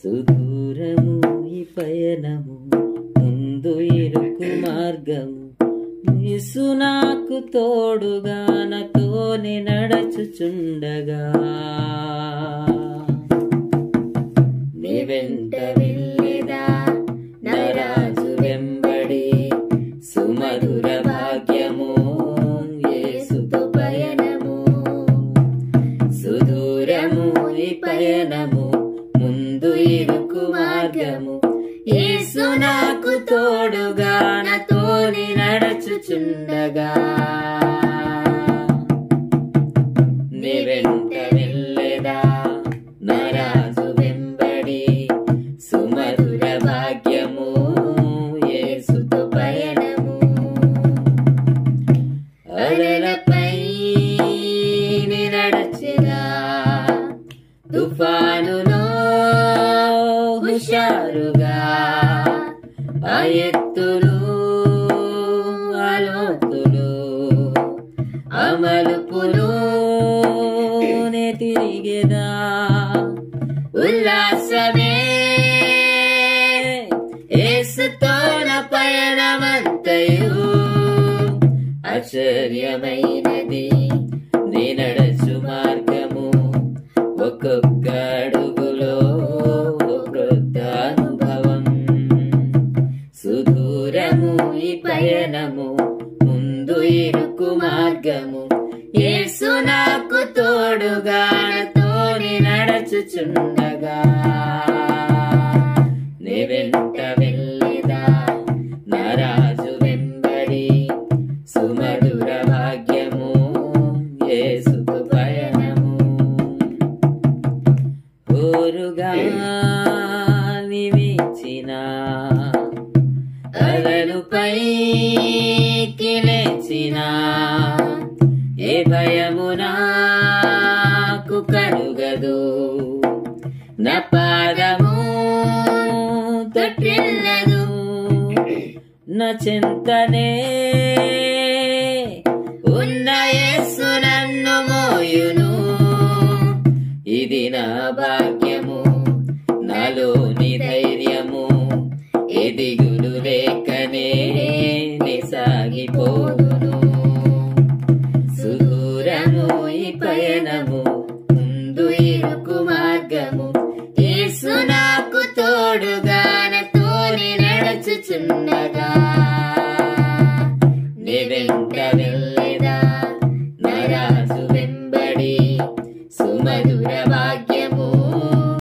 సుదూరము ఈ పయనము, ముందు ఇరుకు మార్గము, యేసు నాకు తోడుగా నాతోనే నడచుచుండగా. నీ వెంట వెళ్ళేదా నా రాజు వెంబడి, సుమధుర భాగ్యము యేసుతో పయనము. సుదూరము ఈ పయనము, ముందు ఇరుకు మార్గము, యేసు నాకు తోడుగా నాతోని నడచుచుండగా. నీ వెంట వెళ్ళేదా నా రాజు వెంబడి, సుమధుర భాగ్యము యేసుతో పయనము. అలలపై నడచెదా, తుఫానులో హుషారుగా, ఆ ఎత్తులు ఆలోతులు అమలుపులు నే తిరిగేదా. ఉల్లాసమే యేసుతో నా పయనమంతయు, ఆశ్చర్యమైనది నీ నడచు మార్గము, ఒక్కొక్క అడుగులో ఒక్కొక్క అనుభవం. సుదూరము ఈ పయనము, ముందు ఇరుకు మార్గము, యేసు నాకు తోడుగా నాతోని నడచుచుండగా. నీ వెంట వెళ్ళేదా నా రాజు వెంబడి, సుమధుర భాగ్యము యేసుతో పయనము. ఓరుగా వీచిన అలలు పైకి లేచిన, ఏ భయము నాకు కలుగదు. నా పాదము తొట్టిల్లదు, నా చింతనే ఉన్న యేసు నన్ను మోయును. ఇది నా భాగ్యము, నాలోని దైవం.